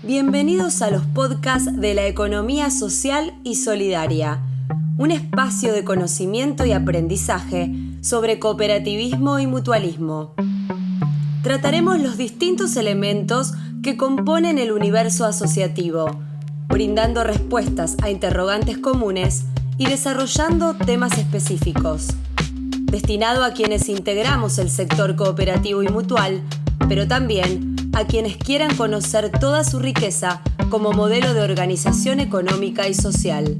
Bienvenidos a los podcasts de la economía social y solidaria, un espacio de conocimiento y aprendizaje sobre cooperativismo y mutualismo. Trataremos los distintos elementos que componen el universo asociativo, brindando respuestas a interrogantes comunes y desarrollando temas específicos, destinado a quienes integramos el sector cooperativo y mutual, pero también a quienes quieran conocer toda su riqueza como modelo de organización económica y social.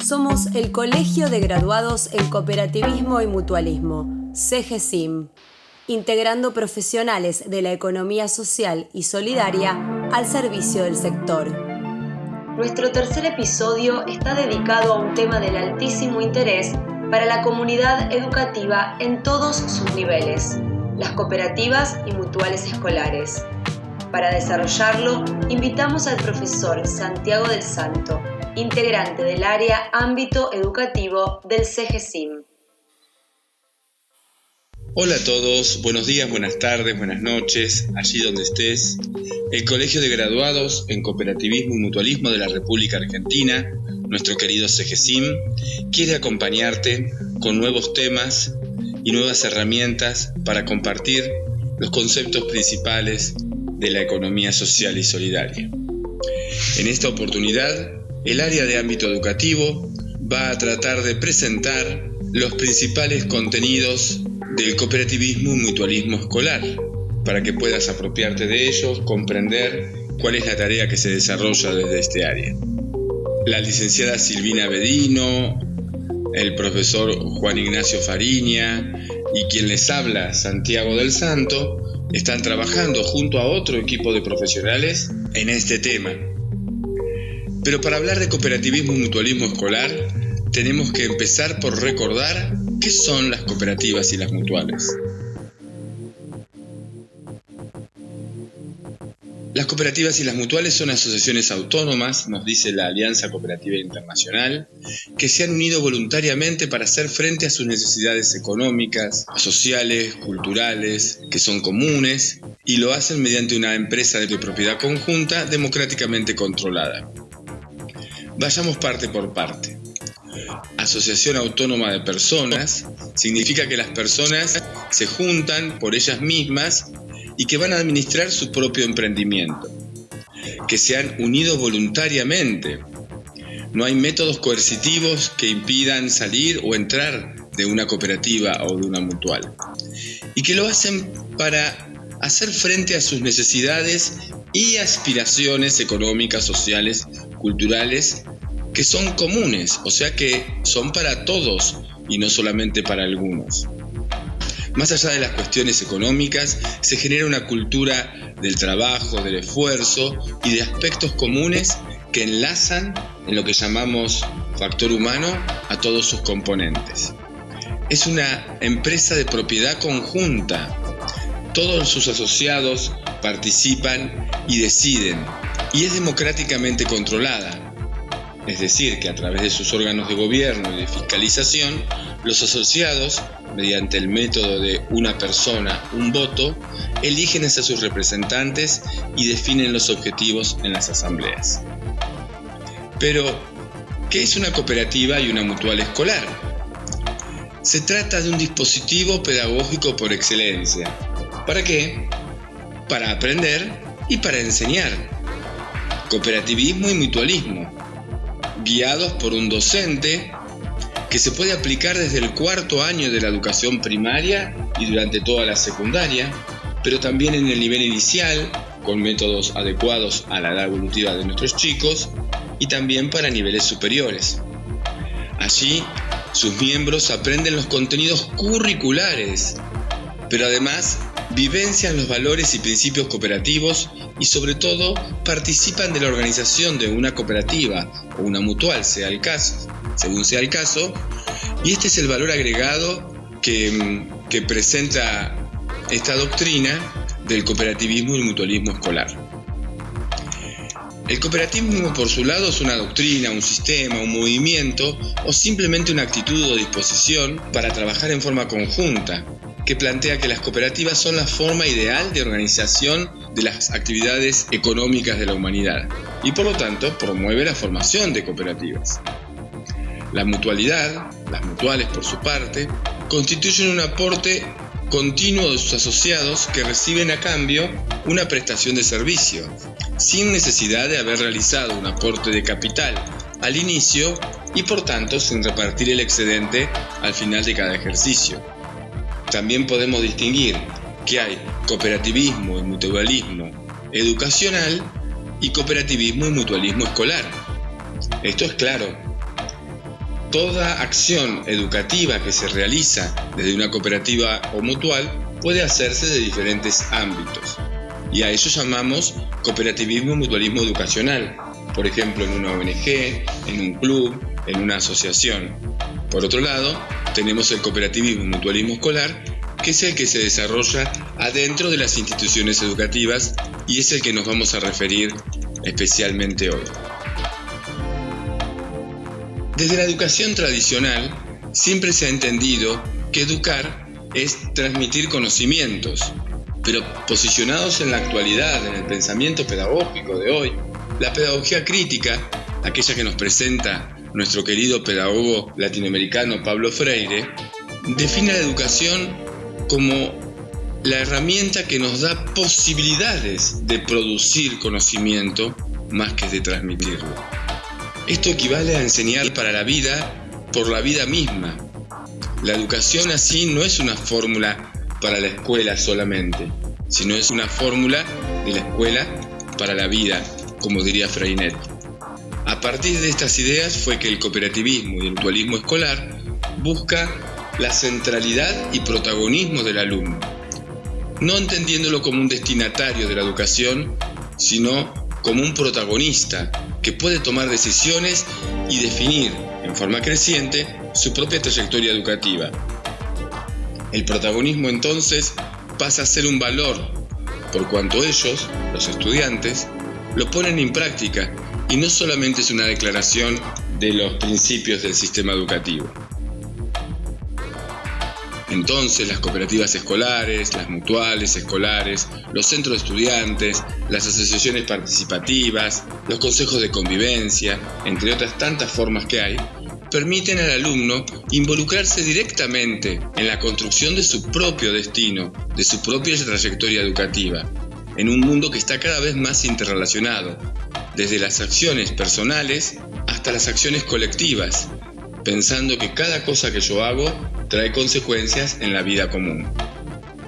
Somos el Colegio de Graduados en Cooperativismo y Mutualismo, CGSIM, integrando profesionales de la economía social y solidaria al servicio del sector. Nuestro tercer episodio está dedicado a un tema del altísimo interés para la comunidad educativa en todos sus niveles, las cooperativas y mutuales escolares. Para desarrollarlo, invitamos al profesor Santiago del Santo, integrante del área Ámbito Educativo del CGSIM. Hola a todos, buenos días, buenas tardes, buenas noches, allí donde estés. El Colegio de Graduados en Cooperativismo y Mutualismo de la República Argentina, nuestro querido CGSIM, quiere acompañarte con nuevos temas y nuevas herramientas para compartir los conceptos principales de la economía social y solidaria. En esta oportunidad, el área de ámbito educativo va a tratar de presentar los principales contenidos del cooperativismo y mutualismo escolar, para que puedas apropiarte de ellos, comprender cuál es la tarea que se desarrolla desde este área. La licenciada Silvina Bedino, el profesor Juan Ignacio Fariña y quien les habla, Santiago del Santo, están trabajando junto a otro equipo de profesionales en este tema. Pero para hablar de cooperativismo y mutualismo escolar, tenemos que empezar por recordar qué son las cooperativas y las mutuales. Las cooperativas y las mutuales son asociaciones autónomas, nos dice la Alianza Cooperativa Internacional, que se han unido voluntariamente para hacer frente a sus necesidades económicas, sociales, culturales, que son comunes, y lo hacen mediante una empresa de propiedad conjunta democráticamente controlada. Vayamos parte por parte. Asociación autónoma de personas significa que las personas se juntan por ellas mismas y que van a administrar su propio emprendimiento, que se han unido voluntariamente. No hay métodos coercitivos que impidan salir o entrar de una cooperativa o de una mutual, y que lo hacen para hacer frente a sus necesidades y aspiraciones económicas, sociales, culturales, que son comunes, o sea que son para todos y no solamente para algunos. Más allá de las cuestiones económicas, se genera una cultura del trabajo, del esfuerzo y de aspectos comunes que enlazan en lo que llamamos factor humano a todos sus componentes. Es una empresa de propiedad conjunta. Todos sus asociados participan y deciden, y es democráticamente controlada. Es decir, que a través de sus órganos de gobierno y de fiscalización, los asociados, mediante el método de una persona, un voto, eligen a sus representantes y definen los objetivos en las asambleas. Pero, ¿qué es una cooperativa y una mutual escolar? Se trata de un dispositivo pedagógico por excelencia. ¿Para qué? Para aprender y para enseñar. Cooperativismo y mutualismo, guiados por un docente que se puede aplicar desde el cuarto año de la educación primaria y durante toda la secundaria, pero también en el nivel inicial, con métodos adecuados a la edad evolutiva de nuestros chicos, y también para niveles superiores. Allí, sus miembros aprenden los contenidos curriculares, pero además vivencian los valores y principios cooperativos y sobre todo participan de la organización de una cooperativa o una mutual, según sea el caso, y este es el valor agregado que presenta esta doctrina del cooperativismo y el mutualismo escolar. El cooperativismo, por su lado, es una doctrina, un sistema, un movimiento o simplemente una actitud o disposición para trabajar en forma conjunta, que plantea que las cooperativas son la forma ideal de organización de las actividades económicas de la humanidad y por lo tanto promueve la formación de cooperativas. La mutualidad, las mutuales por su parte, constituyen un aporte continuo de sus asociados que reciben a cambio una prestación de servicio, sin necesidad de haber realizado un aporte de capital al inicio y por tanto sin repartir el excedente al final de cada ejercicio. También podemos distinguir que hay cooperativismo y mutualismo educacional y cooperativismo y mutualismo escolar. Esto es claro. Toda acción educativa que se realiza desde una cooperativa o mutual puede hacerse de diferentes ámbitos y a eso llamamos cooperativismo y mutualismo educacional, por ejemplo en una ONG, en un club, en una asociación. Por otro lado, tenemos el cooperativismo y mutualismo escolar, que es el que se desarrolla adentro de las instituciones educativas y es el que nos vamos a referir especialmente hoy. Desde la educación tradicional, siempre se ha entendido que educar es transmitir conocimientos, pero posicionados en la actualidad, en el pensamiento pedagógico de hoy, la pedagogía crítica, aquella que nos presenta nuestro querido pedagogo latinoamericano Pablo Freire, define la educación como la herramienta que nos da posibilidades de producir conocimiento más que de transmitirlo. Esto equivale a enseñar para la vida por la vida misma. La educación así no es una fórmula para la escuela solamente, sino es una fórmula de la escuela para la vida, como diría Freinet. A partir de estas ideas fue que el cooperativismo y el mutualismo escolar busca la centralidad y protagonismo del alumno, no entendiéndolo como un destinatario de la educación, sino como un protagonista que puede tomar decisiones y definir en forma creciente su propia trayectoria educativa. El protagonismo entonces pasa a ser un valor, por cuanto ellos, los estudiantes, lo ponen en práctica y no solamente es una declaración de los principios del sistema educativo. Entonces, las cooperativas escolares, las mutuales escolares, los centros de estudiantes, las asociaciones participativas, los consejos de convivencia, entre otras tantas formas que hay, permiten al alumno involucrarse directamente en la construcción de su propio destino, de su propia trayectoria educativa, en un mundo que está cada vez más interrelacionado, desde las acciones personales hasta las acciones colectivas, pensando que cada cosa que yo hago trae consecuencias en la vida común.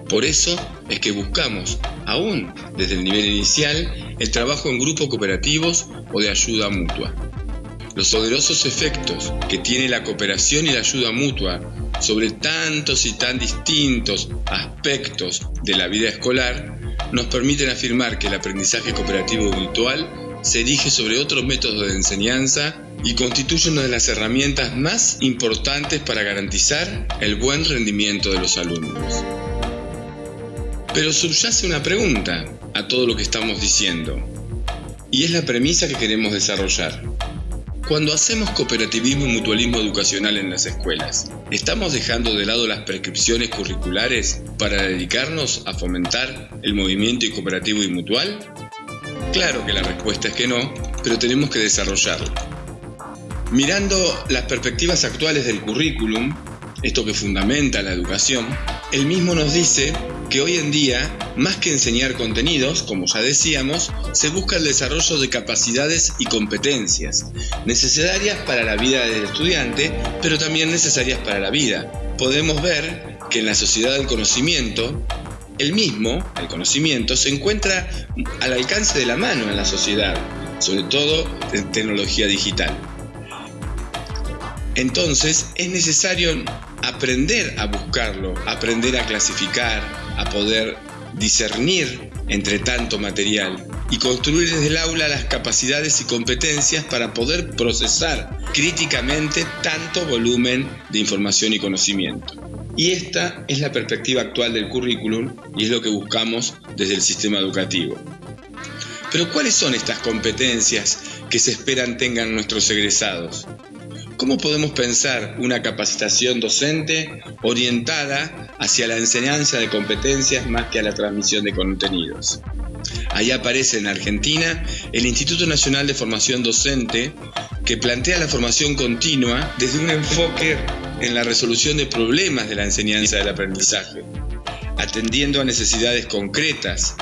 Por eso es que buscamos, aún desde el nivel inicial, el trabajo en grupos cooperativos o de ayuda mutua. Los poderosos efectos que tiene la cooperación y la ayuda mutua sobre tantos y tan distintos aspectos de la vida escolar nos permiten afirmar que el aprendizaje cooperativo virtual se erige sobre otros métodos de enseñanza y constituye una de las herramientas más importantes para garantizar el buen rendimiento de los alumnos. Pero subyace una pregunta a todo lo que estamos diciendo, y es la premisa que queremos desarrollar. Cuando hacemos cooperativismo y mutualismo educacional en las escuelas, ¿estamos dejando de lado las prescripciones curriculares para dedicarnos a fomentar el movimiento cooperativo y mutual? Claro que la respuesta es que no, pero tenemos que desarrollarlo. Mirando las perspectivas actuales del currículum, esto que fundamenta la educación, el mismo nos dice que hoy en día, más que enseñar contenidos, como ya decíamos, se busca el desarrollo de capacidades y competencias necesarias para la vida del estudiante, pero también necesarias para la vida. Podemos ver que en la sociedad del conocimiento, el conocimiento, se encuentra al alcance de la mano en la sociedad, sobre todo en tecnología digital. Entonces es necesario aprender a buscarlo, aprender a clasificar, a poder discernir entre tanto material y construir desde el aula las capacidades y competencias para poder procesar críticamente tanto volumen de información y conocimiento. Y esta es la perspectiva actual del currículum y es lo que buscamos desde el sistema educativo. Pero ¿cuáles son estas competencias que se esperan tengan nuestros egresados? ¿Cómo podemos pensar una capacitación docente orientada hacia la enseñanza de competencias más que a la transmisión de contenidos? Ahí aparece en Argentina el Instituto Nacional de Formación Docente, que plantea la formación continua desde un enfoque en la resolución de problemas de la enseñanza y del aprendizaje, atendiendo a necesidades concretas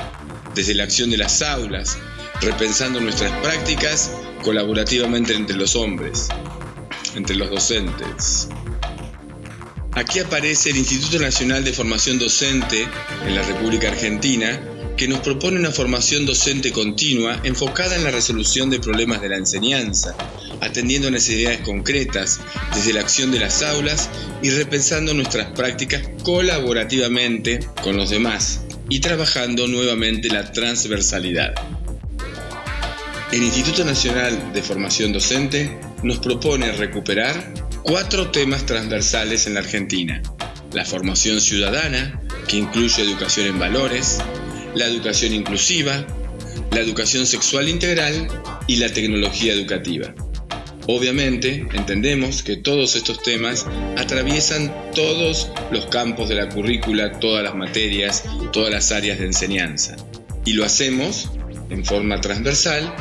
desde la acción de las aulas, repensando nuestras prácticas colaborativamente entre los hombres, entre los docentes. Aquí aparece el Instituto Nacional de Formación Docente en la República Argentina, que nos propone una formación docente continua enfocada en la resolución de problemas de la enseñanza, atendiendo a necesidades concretas desde la acción de las aulas y repensando nuestras prácticas colaborativamente con los demás y trabajando nuevamente la transversalidad. El Instituto Nacional de Formación Docente nos propone recuperar 4 temas transversales en la Argentina: la formación ciudadana, que incluye educación en valores, la educación inclusiva, la educación sexual integral y la tecnología educativa. Obviamente, entendemos que todos estos temas atraviesan todos los campos de la currícula, todas las materias, todas las áreas de enseñanza. Y lo hacemos en forma transversal,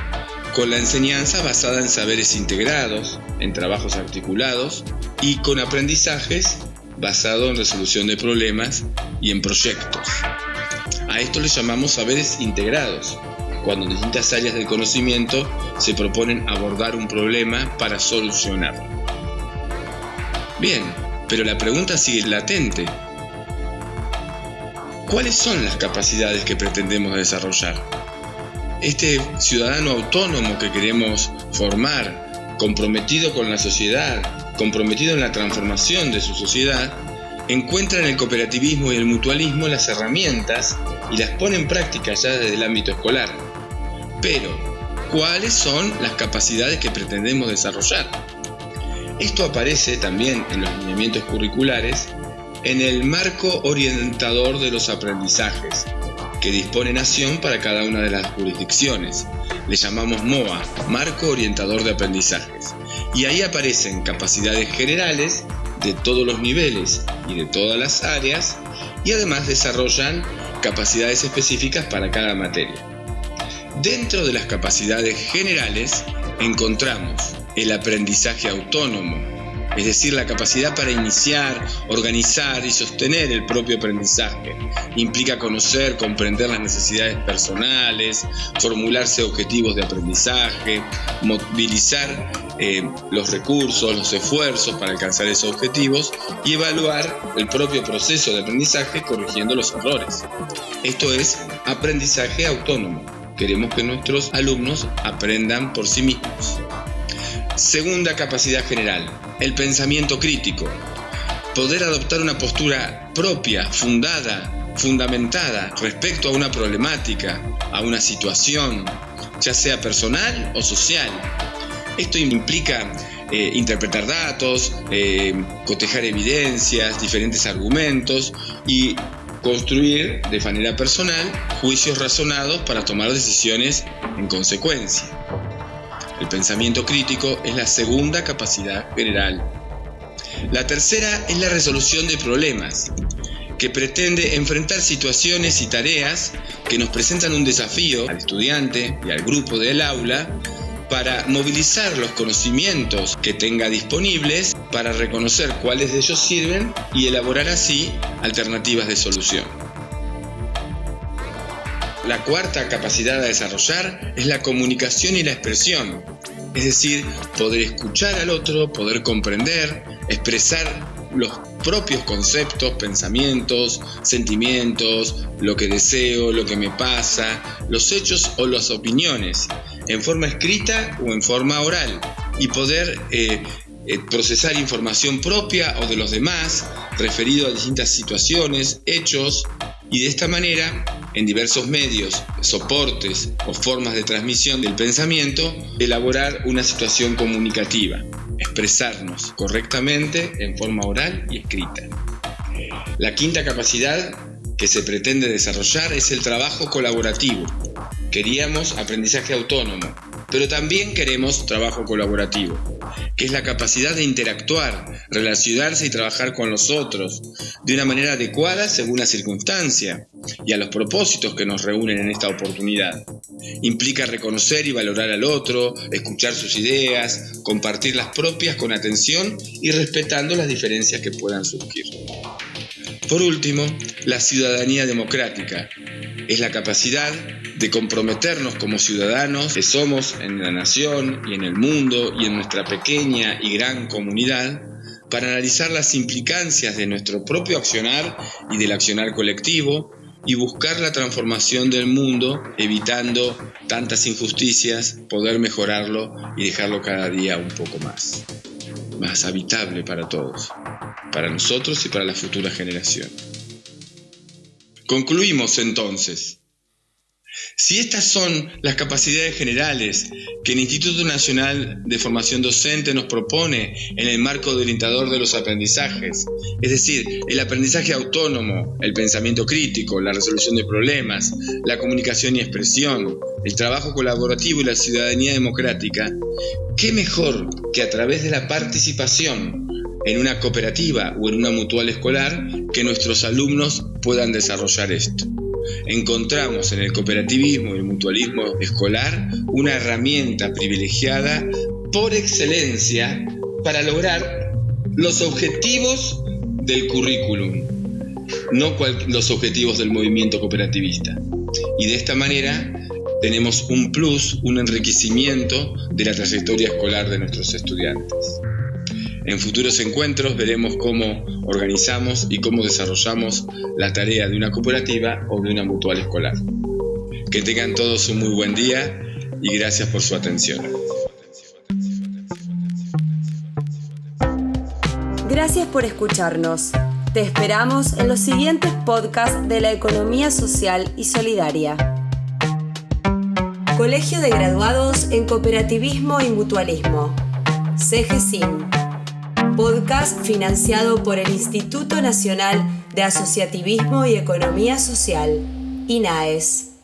con la enseñanza basada en saberes integrados, en trabajos articulados y con aprendizajes basados en resolución de problemas y en proyectos. A esto le llamamos saberes integrados, cuando en distintas áreas del conocimiento se proponen abordar un problema para solucionarlo. Bien, pero la pregunta sigue latente. ¿Cuáles son las capacidades que pretendemos desarrollar? Este ciudadano autónomo que queremos formar, comprometido con la sociedad, comprometido en la transformación de su sociedad, encuentra en el cooperativismo y el mutualismo las herramientas y las pone en práctica ya desde el ámbito escolar. Pero, ¿cuáles son las capacidades que pretendemos desarrollar? Esto aparece también en los lineamientos curriculares en el marco orientador de los aprendizajes que dispone Nación para cada una de las jurisdicciones. Le llamamos MOA, Marco Orientador de Aprendizajes. Y ahí aparecen capacidades generales de todos los niveles y de todas las áreas, y además desarrollan capacidades específicas para cada materia. Dentro de las capacidades generales encontramos el aprendizaje autónomo, es decir, la capacidad para iniciar, organizar y sostener el propio aprendizaje. Implica conocer, comprender las necesidades personales, formularse objetivos de aprendizaje, movilizar los recursos, los esfuerzos para alcanzar esos objetivos y evaluar el propio proceso de aprendizaje corrigiendo los errores. Esto es aprendizaje autónomo. Queremos que nuestros alumnos aprendan por sí mismos. Segunda capacidad general, el pensamiento crítico. Poder adoptar una postura propia, fundamentada respecto a una problemática, a una situación, ya sea personal o social. Esto implica interpretar datos, cotejar evidencias, diferentes argumentos y construir de manera personal juicios razonados para tomar decisiones en consecuencia. El pensamiento crítico es la segunda capacidad general. La tercera es la resolución de problemas, que pretende enfrentar situaciones y tareas que nos presentan un desafío al estudiante y al grupo del aula para movilizar los conocimientos que tenga disponibles para reconocer cuáles de ellos sirven y elaborar así alternativas de solución. La cuarta capacidad a desarrollar es la comunicación y la expresión, es decir, poder escuchar al otro, poder comprender, expresar los propios conceptos, pensamientos, sentimientos, lo que deseo, lo que me pasa, los hechos o las opiniones, en forma escrita o en forma oral, y poder procesar información propia o de los demás, referido a distintas situaciones, hechos, y de esta manera, en diversos medios, soportes o formas de transmisión del pensamiento, elaborar una situación comunicativa, expresarnos correctamente en forma oral y escrita. La quinta capacidad que se pretende desarrollar es el trabajo colaborativo. Queríamos aprendizaje autónomo, Pero también queremos trabajo colaborativo, que es la capacidad de interactuar, relacionarse y trabajar con los otros de una manera adecuada según la circunstancia y a los propósitos que nos reúnen en esta oportunidad. Implica reconocer y valorar al otro, escuchar sus ideas, compartir las propias con atención y respetando las diferencias que puedan surgir. Por último, la ciudadanía democrática es la capacidad de comprometernos como ciudadanos que somos en la nación y en el mundo y en nuestra pequeña y gran comunidad para analizar las implicancias de nuestro propio accionar y del accionar colectivo y buscar la transformación del mundo, evitando tantas injusticias, poder mejorarlo y dejarlo cada día un poco más habitable para todos, para nosotros y para la futura generación. Concluimos entonces. Si estas son las capacidades generales que el Instituto Nacional de Formación Docente nos propone en el marco orientador de los aprendizajes, es decir, el aprendizaje autónomo, el pensamiento crítico, la resolución de problemas, la comunicación y expresión, el trabajo colaborativo y la ciudadanía democrática, ¿qué mejor que a través de la participación en una cooperativa o en una mutual escolar que nuestros alumnos puedan desarrollar esto? Encontramos en el cooperativismo y el mutualismo escolar una herramienta privilegiada por excelencia para lograr los objetivos del currículum, no los objetivos del movimiento cooperativista. Y de esta manera tenemos un plus, un enriquecimiento de la trayectoria escolar de nuestros estudiantes. En futuros encuentros veremos cómo organizamos y cómo desarrollamos la tarea de una cooperativa o de una mutual escolar. Que tengan todos un muy buen día y gracias por su atención. Gracias por escucharnos. Te esperamos en los siguientes podcasts de la economía social y solidaria. Colegio de Graduados en Cooperativismo y Mutualismo. CGSIM. Podcast financiado por el Instituto Nacional de Asociativismo y Economía Social, INAES.